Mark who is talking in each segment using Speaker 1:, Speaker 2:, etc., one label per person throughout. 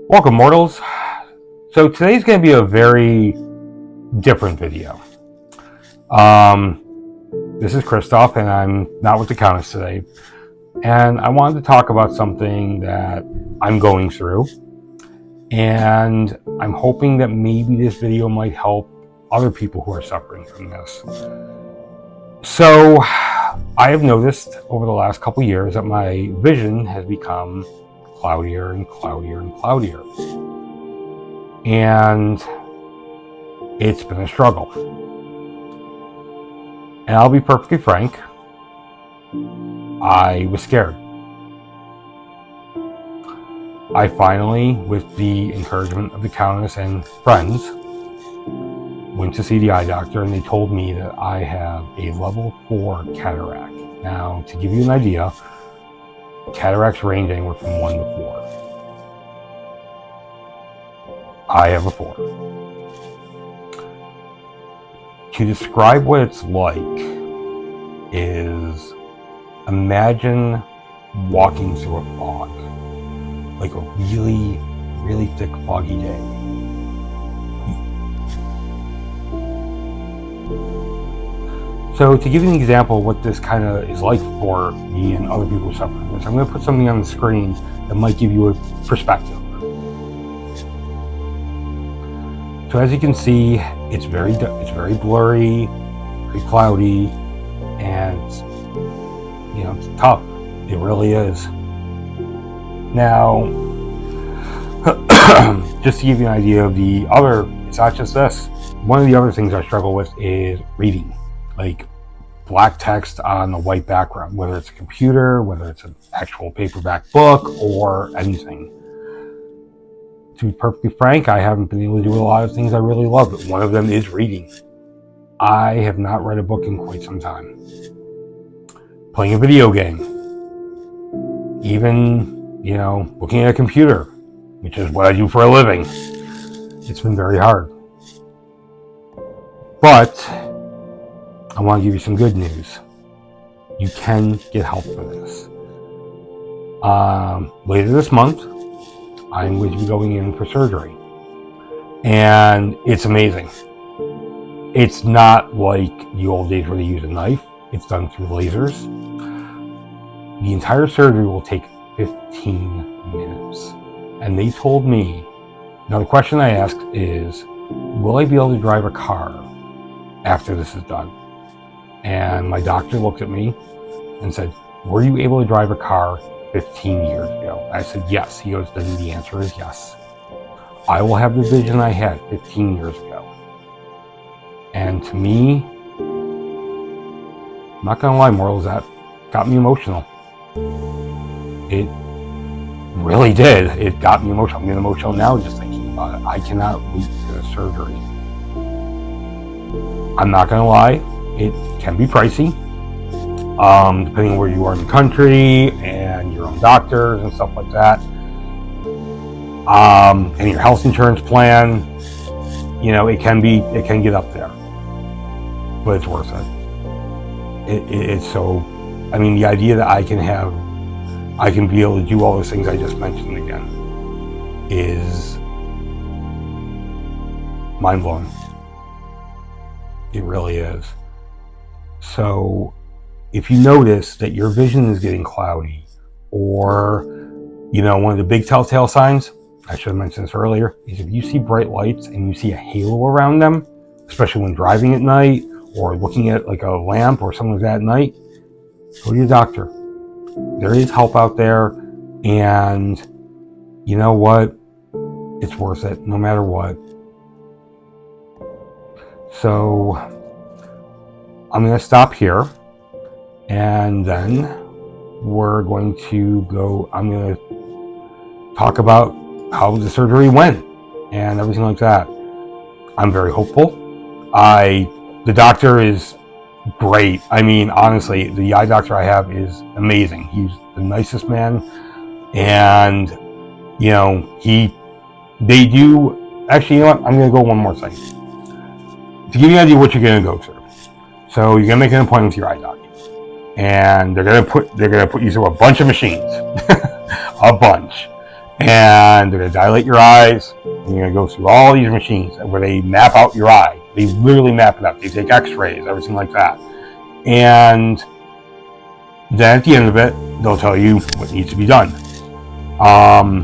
Speaker 1: Welcome, mortals. So today's going to be a very different video. This is Christoff, and I'm not with the Countess today. And I wanted to talk about something that I'm going through. And I'm hoping that maybe this video might help other people who are suffering from this. So I have noticed over the last couple years that my vision has become cloudier and cloudier and cloudier. And it's been a struggle. And I'll be perfectly frank, I was scared. I finally, with the encouragement of the Countess and friends, went to see the eye doctor, and they told me that I have a level 4 cataract. Now, to give you an idea, cataracts range anywhere from 1 to 4. I have a 4. To describe what it's like is, imagine walking through a fog, like a really, really thick foggy day. So to give you an example of what this kind of is like for me and other people suffering from this, I'm going to put something on the screen that might give you a perspective. So as you can see, it's very blurry, very cloudy, and it's tough. It really is. Now, just to give you an idea of the other, it's not just this. One of the other things I struggle with is reading. Like black text on a white background, whether it's a computer, whether it's an actual paperback book, or anything. To be perfectly frank, I haven't been able to do a lot of things I really love, but one of them is reading. I have not read a book in quite some time. Playing a video game. Even, looking at a computer, which is what I do for a living. It's been very hard. But I want to give you some good news. You can get help for this. Later this month, I'm going to be going in for surgery. And it's amazing. It's not like the old days where they use a knife. It's done through lasers. The entire surgery will take 15 minutes. And they told me, now the question I asked is, will I be able to drive a car after this is done? And my doctor looked at me and said, were you able to drive a car 15 years ago? I said, yes. He goes, then the answer is yes. I will have the vision I had 15 years ago. And to me, I'm not going to lie, mortals, that got me emotional. It really did. It got me emotional. I'm getting emotional now just thinking about it. I cannot wait for the surgery. I'm not going to lie. It can be pricey, depending on where you are in the country and your own doctors and stuff like that. And your health insurance plan, it can get up there, but it's worth it. It's so, the idea that I can be able to do all those things I just mentioned again is mind-blowing. It really is. So if you notice that your vision is getting cloudy, or, one of the big telltale signs, I should have mentioned this earlier, is if you see bright lights and you see a halo around them, especially when driving at night or looking at like a lamp or something like that at night, go to your doctor. There is help out there, and you know what? It's worth it no matter what. So I'm going to stop here, and then we're going to go, I'm going to talk about how the surgery went and everything like that. I'm very hopeful. The doctor is great. Honestly, the eye doctor I have is amazing. He's the nicest man, and they do, actually, you know what? I'm going to go one more thing. To give you an idea of what you're going to go through. So you're going to make an appointment with your eye doctor, and they're going to put you through a bunch of machines, a bunch. And they're going to dilate your eyes. And you're going to go through all these machines where they map out your eye. They literally map it out. They take x-rays, everything like that. And then at the end of it, they'll tell you what needs to be done.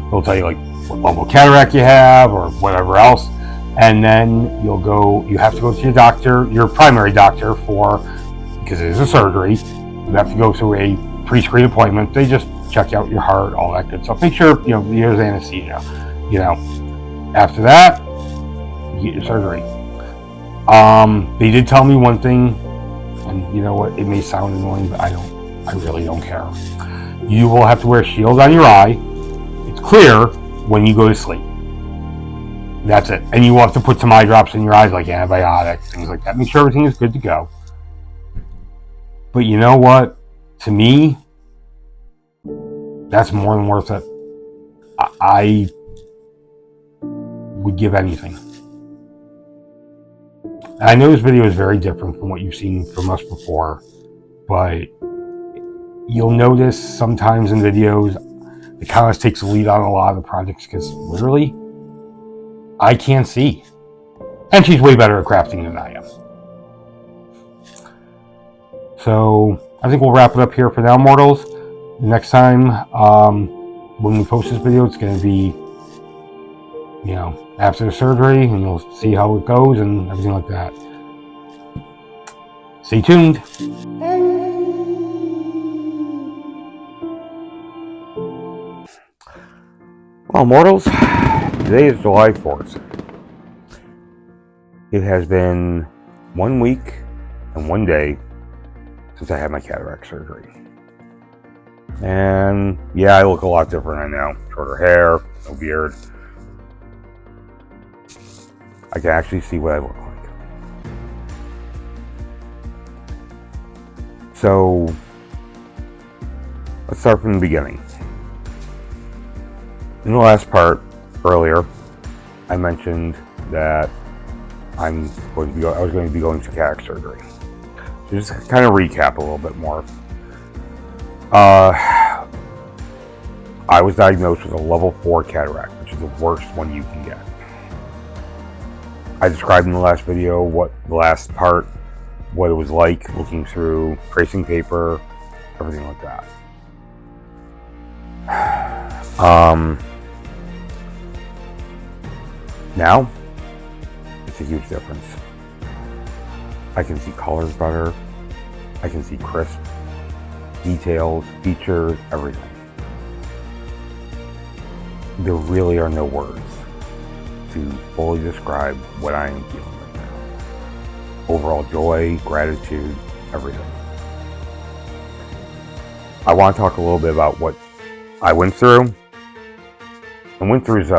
Speaker 1: They'll tell you like what level of cataract you have or whatever else. And then you have to go to your doctor, your primary doctor because it is a surgery. You have to go through a pre-screen appointment. They just check out your heart, all that good stuff. Make sure, there's anesthesia. After that, you get your surgery. They did tell me one thing, and you know what, it may sound annoying, but I really don't care. You will have to wear a shield on your eye. It's clear when you go to sleep. That's it. And you will have to put some eye drops in your eyes, like antibiotics, things like that. Make sure everything is good to go. But you know what? To me, that's more than worth it. I would give anything. And I know this video is very different from what you've seen from us before, but you'll notice sometimes in videos, the Catalyst takes the lead on a lot of the projects because literally, I can't see. And she's way better at crafting than I am. So I think we'll wrap it up here for now, mortals. Next time, when we post this video, it's going to be, after the surgery, and you'll see how it goes and everything like that. Stay tuned. Well, mortals, today is July 4th. It has been 1 week and 1 day since I had my cataract surgery. And yeah, I look a lot different right now. Shorter hair, no beard. I can actually see what I look like. So, let's start from the beginning. In the last part, earlier, I mentioned that I was going to be going to cataract surgery. So just kind of recap a little bit more. I was diagnosed with a level 4 cataract, which is the worst one you can get. I described in the last video what it was like looking through tracing paper, everything like that. Now, it's a huge difference. I can see colors better. I can see crisp details, features, everything. There really are no words to fully describe what I am feeling right now. Overall joy, gratitude, everything. I want to talk a little bit about what I went through. And went through is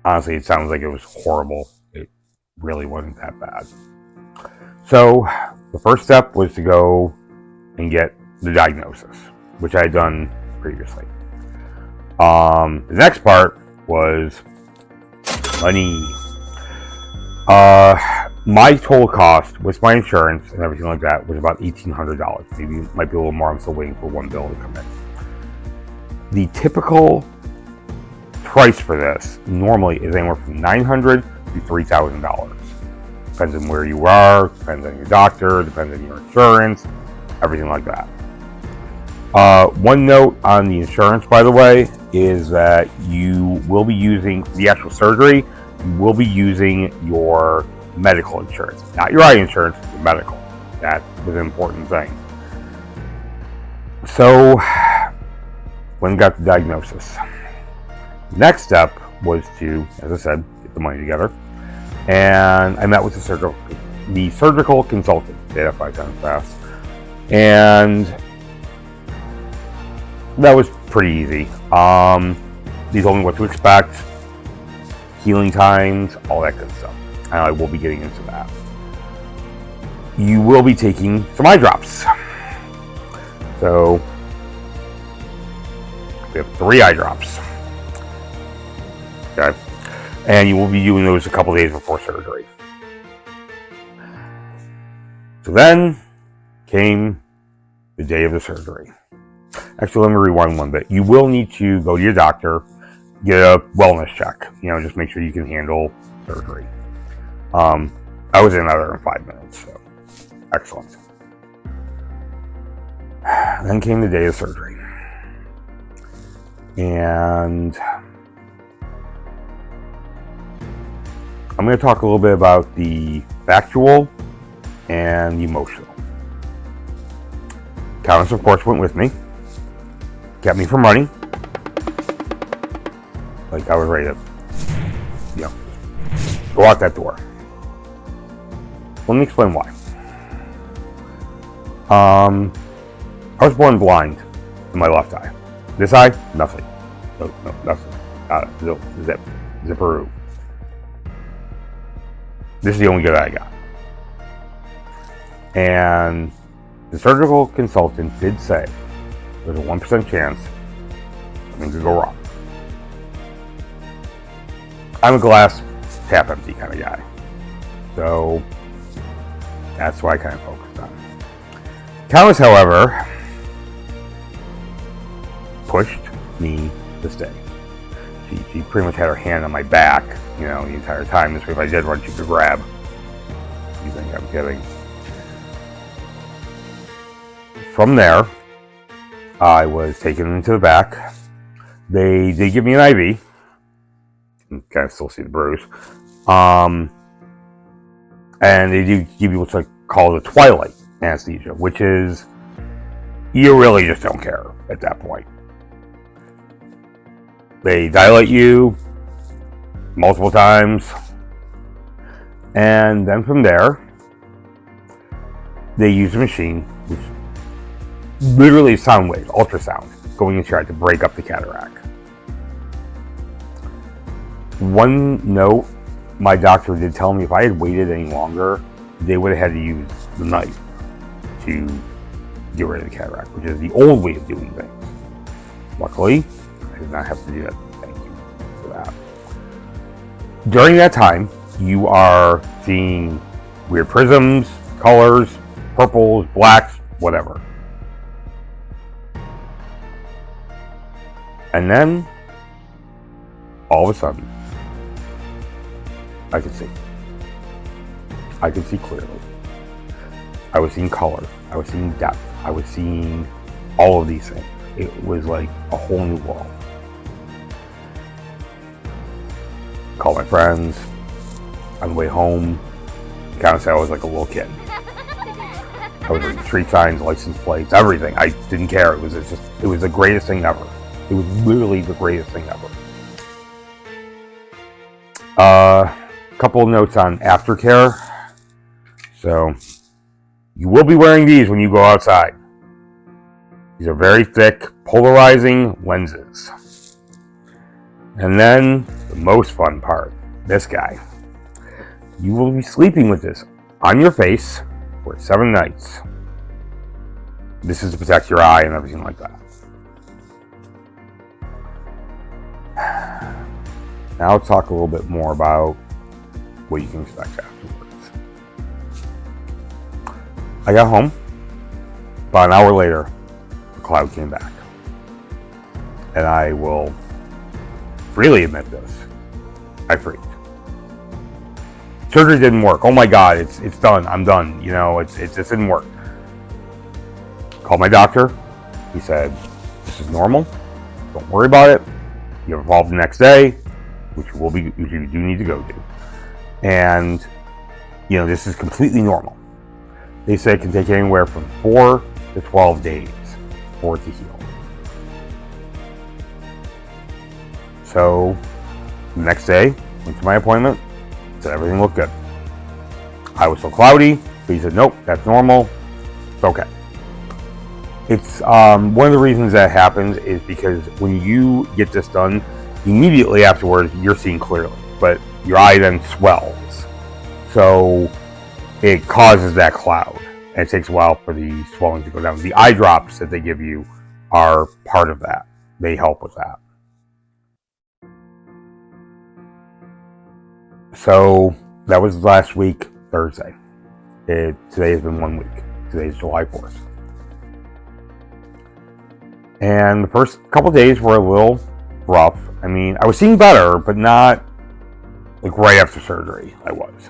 Speaker 1: honestly, it sounds like it was horrible. It really wasn't that bad. So the first step was to go and get the diagnosis, which I had done previously. The next part was money. My total cost with my insurance and everything like that was about $1,800. Maybe it might be a little more. I'm still waiting for one bill to come in. The typical price for this normally is anywhere from $900 to $3,000. Depends on where you are, depends on your doctor, depends on your insurance, everything like that. One note on the insurance, by the way, is that you will be using the actual surgery. You will be using your medical insurance, not your eye insurance, your medical. That was an important thing. So, when I got the diagnosis, next step was to, as I said, get the money together. And I met with the surgical consultant. Say that 5 times fast. And that was pretty easy. They told me what to expect, healing times, all that good stuff. And I will be getting into that. You will be taking some eye drops. So, we have 3 eye drops. Okay. And you will be doing those a couple days before surgery. So then came the day of the surgery. Actually, let me rewind one bit. You will need to go to your doctor, get a wellness check. You know, just make sure you can handle surgery. I was in there in 5 minutes, so excellent. Then came the day of surgery. And I'm going to talk a little bit about the factual and the emotional. Countess, of course, went with me. Kept me from running. Like I was ready to, you know, go out that door. Let me explain why. I was born blind in my left eye. This eye, nothing. No, nothing. Zipperoo. This is the only good eye I got. And the surgical consultant did say there's a 1% chance something could go wrong. I'm a glass half empty kind of guy. So that's why I kind of focused on it. Countess, however, pushed me to stay. She pretty much had her hand on my back, you know, the entire time. This way, if I did run, she could grab. You think I'm kidding? From there, I was taken into the back. They give me an IV. You can kind of still see the bruise. And they do give you what's called a twilight anesthesia, which is you really just don't care at that point. They dilate you multiple times, and then from there, they use a machine, which literally is sound waves, ultrasound, going into your eye to break up the cataract. One note, my doctor did tell me if I had waited any longer, they would have had to use the knife to get rid of the cataract, which is the old way of doing things. Luckily, I did not have to do that. Thank you for that. During that time, you are seeing weird prisms, colors, purples, blacks, whatever. And then, all of a sudden, I could see. I could see clearly. I was seeing color. I was seeing depth. I was seeing all of these things. It was like a whole new world. Called my friends. On the way home, kind of said I was like a little kid. I was reading street signs, license plates, everything. I didn't care. It was the greatest thing ever. It was literally the greatest thing ever. Couple of notes on aftercare. So, you will be wearing these when you go outside. These are very thick, polarizing lenses. And then, the most fun part, this guy. You will be sleeping with this on your face for 7 nights. This is to protect your eye and everything like that. Now let's talk a little bit more about what you can expect afterwards. I got home. About an hour later, the cloud came back. And I will freely admit this. I freaked. Surgery didn't work. Oh my God, it's done. I'm done. You know, it just didn't work. Called my doctor. He said, this is normal. Don't worry about it. You have a follow-up the next day, which you do need to go to. And, you know, this is completely normal. They say it can take anywhere from 4 to 12 days for it to heal. So, the next day, went to my appointment, said everything looked good. I was so cloudy, but he said, nope, that's normal. It's okay. It's one of the reasons that happens is because when you get this done, immediately afterwards, you're seeing clearly, but your eye then swells. So it causes that cloud, and it takes a while for the swelling to go down. The eye drops that they give you are part of that. They help with that. So that was last week, Thursday. Today has been 1 week. Today is July 4th. And the first couple days were a little rough. I mean, I was seeing better, but not like right after surgery. I was.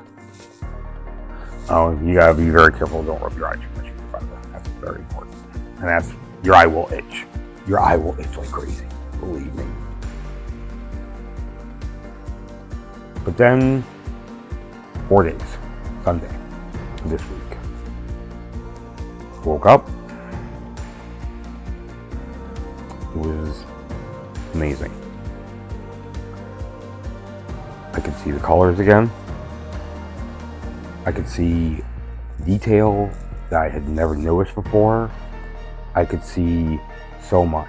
Speaker 1: Oh, you gotta be very careful. Don't rub your eye too much. That's very important. And your eye will itch. Your eye will itch like crazy. Believe me. But then, 4 days, Sunday, this week. Woke up. It was amazing. I could see the colors again. I could see detail that I had never noticed before. I could see so much.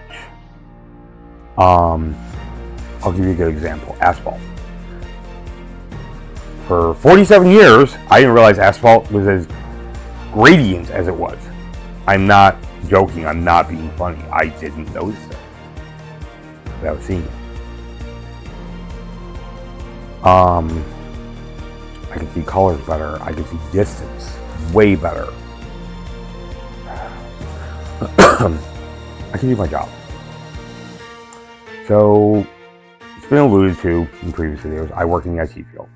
Speaker 1: I'll give you a good example. Asphalt. For 47 years, I didn't realize asphalt was as gradient as it was. I'm not joking. I'm not being funny. I didn't notice it. But I was seeing it. I could see colors better. I could see distance way better. I can do my job. So, it's been alluded to in previous videos. I work in the IT field.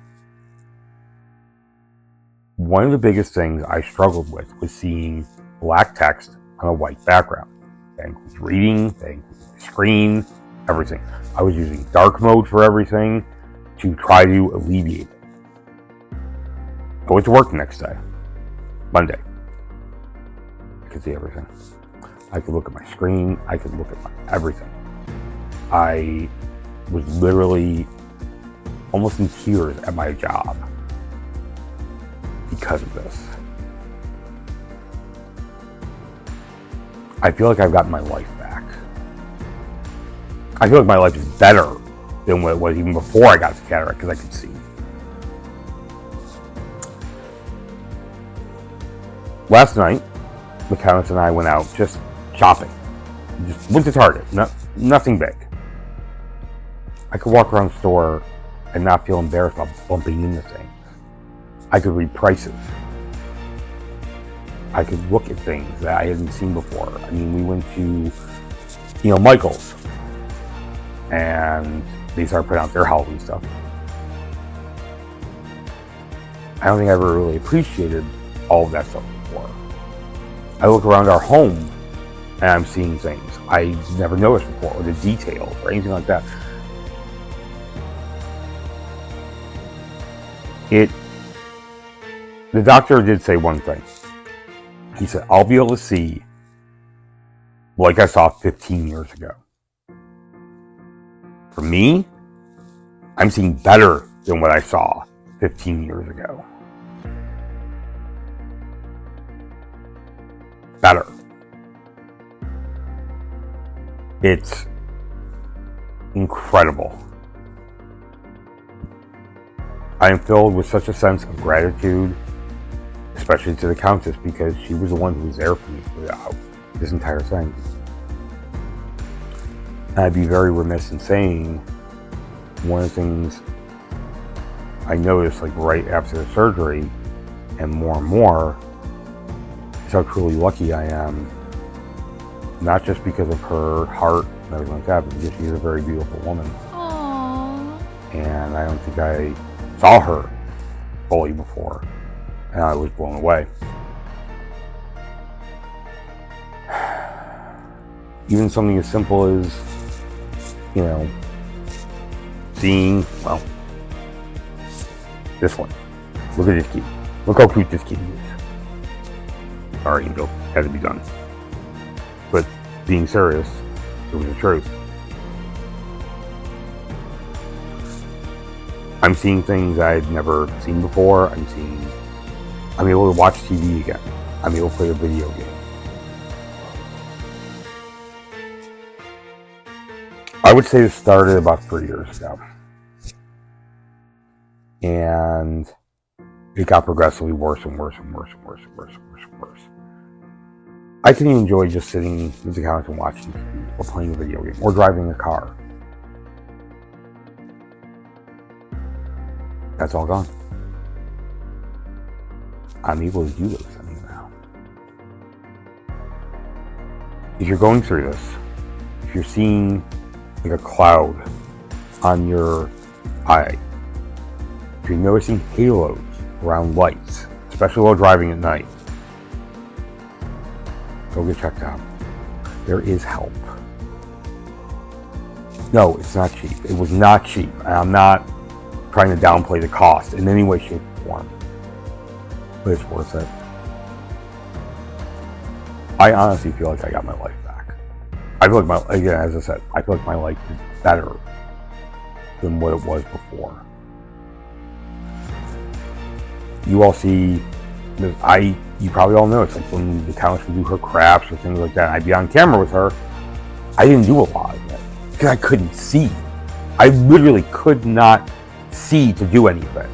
Speaker 1: One of the biggest things I struggled with was seeing black text on a white background. That includes reading, that includes the screen, everything. I was using dark mode for everything to try to alleviate it. I went to work the next day, Monday. I could see everything. I could look at my screen. I could look at my everything. I was literally almost in tears at my job because of this. I feel like I've gotten my life back. I feel like my life is better than what it was even before I got to Cataract because I could see. Last night, the Countess and I went out just shopping. Just went to Target. Nothing big. I could walk around the store and not feel embarrassed about bumping into things. I could read prices. I could look at things that I hadn't seen before. I mean, we went to, Michael's, and they started putting out their Halloween stuff. I don't think I ever really appreciated all of that stuff before. I look around our home and I'm seeing things I never noticed before, or the detail, or anything like that. The doctor did say one thing. He said, I'll be able to see like I saw 15 years ago. For me, I'm seeing better than what I saw 15 years ago. Better. It's incredible. I am filled with such a sense of gratitude, especially to the Countess, because she was the one who was there for me throughout this entire thing. And I'd be very remiss in saying one of the things I noticed like right after the surgery and more is how truly lucky I am, not just because of her heart and everything like that, but because she's a very beautiful woman.
Speaker 2: Aww.
Speaker 1: And I don't think I saw her fully before, and I was blown away. Even something as simple as, seeing, well, this one. Look at this kitty. Look how cute this kitty is. Sorry, Angel, had to be done. But being serious, it was the truth. I'm seeing things I'd never seen before. I'm able to watch TV again. I'm able to play a video game. I would say this started about 3 years ago. And it got progressively worse and worse and worse and worse and worse and worse and worse. I can enjoy just sitting with the couch and watching TV, or playing a video game, or driving a car. That's all gone. I'm able to do those things now. If you're going through this, if you're seeing like a cloud on your eye, if you're noticing halos around lights, especially while driving at night, go get checked out. There is help. No, it's not cheap. It was not cheap. I'm not trying to downplay the cost in any way, shape, or form. But it's worth it. I honestly feel like I got my life back. I feel like again, as I said, I feel like my life is better than what it was before. You all see, you probably all know, it's like when the counselor would do her crafts or things like that, I'd be on camera with her. I didn't do a lot of it because I couldn't see. I literally could not see to do anything.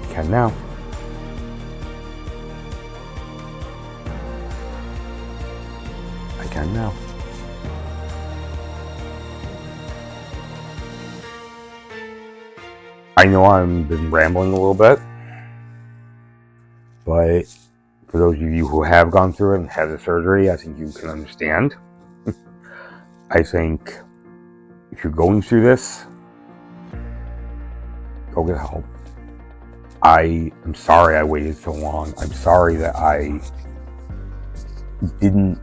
Speaker 1: I can now. I can now. I know I've been rambling a little bit, but for those of you who have gone through it and had the surgery, I think you can understand. I think if you're going through this, go get help. I am sorry I waited so long. I'm sorry that I didn't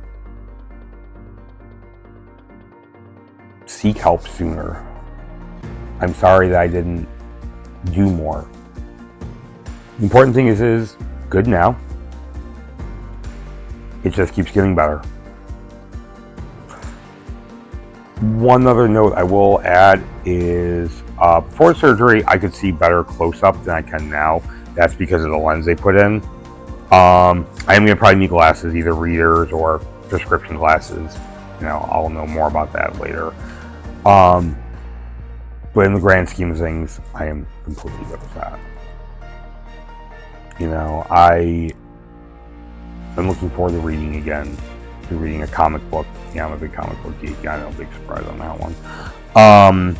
Speaker 1: seek help sooner. I'm sorry that I didn't do more. The important thing is good now. It just keeps getting better. One other note I will add is before surgery, I could see better close-up than I can now. That's because of the lens they put in. I am going to probably need glasses, either readers or prescription glasses. You know, I'll know more about that later. But in the grand scheme of things, I am completely good with that. You know, I'm looking forward to reading again, to reading a comic book. Yeah, I'm a big comic book geek. I know, big surprise on that one.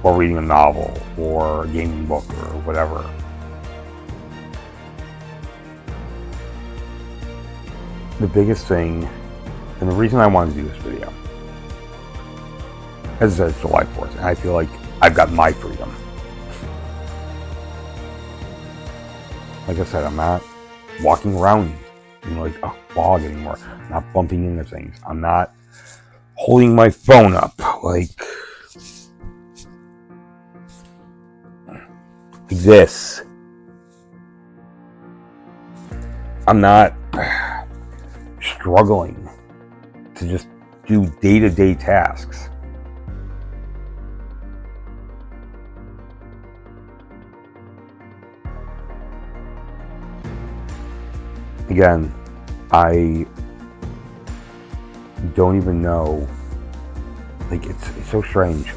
Speaker 1: Or reading a novel or a gaming book or whatever. The biggest thing, and the reason I wanted to do this video, as I said, it's July 4th, and I feel like I've got my freedom. Like I said, I'm not walking around, like a fog anymore. I'm not bumping into things. I'm not holding my phone up like this. I'm not struggling to just do day-to-day tasks. Again, I don't even know, like it's so strange.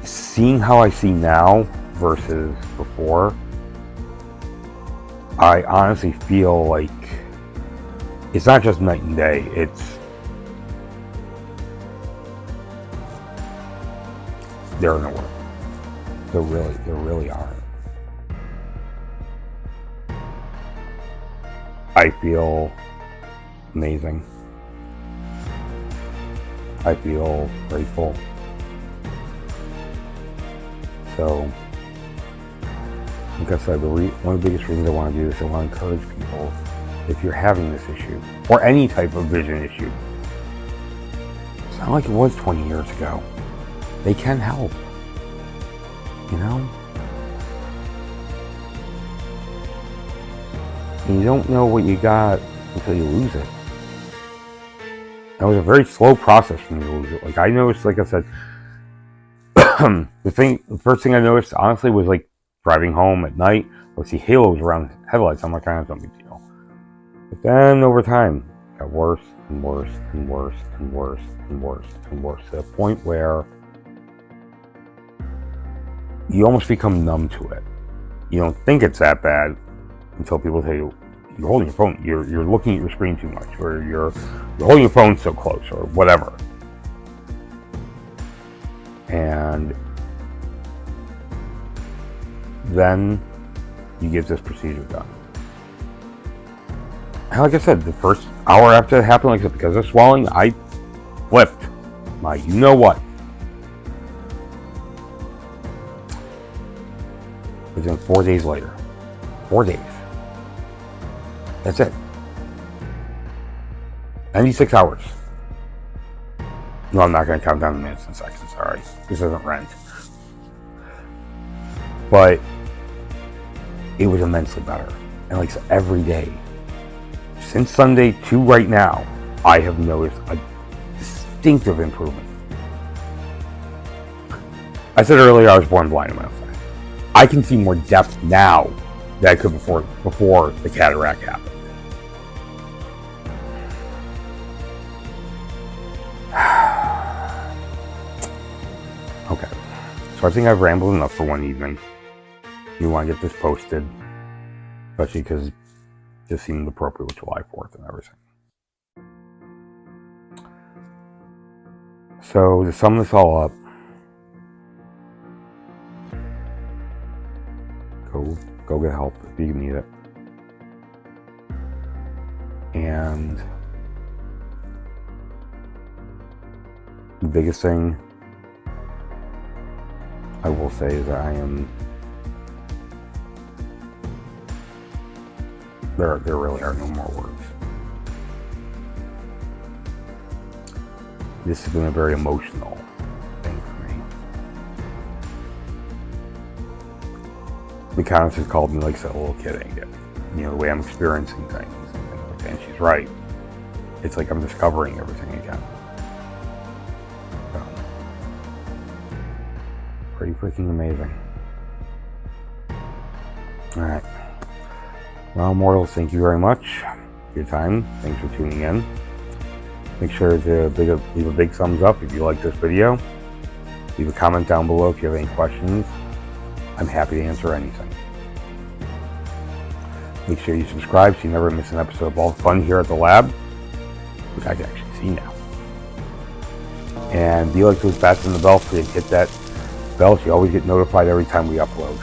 Speaker 1: Seeing how I see now versus before, I honestly feel like it's not just night and day, there are no words. There really aren't. I feel amazing. I feel grateful. So, like I said, one of the biggest reasons I want to do this, I want to encourage people, if you're having this issue, or any type of vision issue, it's not like it was 20 years ago. They can help, you know? And you don't know what you got until you lose it. That was a very slow process for me to lose it. Like I noticed, like I said, the first thing I noticed, honestly, was like driving home at night. I would see halos around headlights. I'm like, it's no big deal. But then over time, it got worse and worse and worse and worse and worse and worse, to the point where you almost become numb to it. You don't think it's that bad until people tell you, you're holding your phone, you're looking at your screen too much, or you're holding your phone so close, or whatever. And then you get this procedure done. And like I said, the first hour after it happened, like I said, because of swelling, I flipped my you-know-what. But then 4 days later. 4 days. That's it. 96 hours. No, I'm not going to count down the minutes and seconds. Sorry. This isn't Rent. But it was immensely better. And like I said, every day, since Sunday to right now, I have noticed a distinctive improvement. I said earlier I was born blind in my own eye. I can see more depth now than I could before the cataract happened. Okay, so I think I've rambled enough for one evening. You want to get this posted, especially because it just seemed appropriate with July 4th and everything. So to sum this all up, go get help if you need it. And the biggest thing I will say is that there really are no more words. This has been a very emotional thing for me. The comments has called me like a little kid again. You know, the way I'm experiencing things and things like that. And she's right. It's like I'm discovering everything again. So, pretty freaking amazing. Alright. Well, Mortals, thank you very much for your time. Thanks for tuning in. Make sure to leave a big thumbs up if you like this video. Leave a comment down below if you have any questions. I'm happy to answer anything. Make sure you subscribe so you never miss an episode of All the Fun here at the lab, which I can actually see now. And be like those bats in the bell so you hit that bell so you always get notified every time we upload.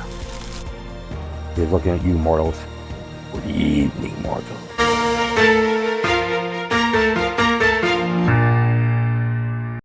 Speaker 1: Here's looking at you, Mortals. Good evening, Mortals.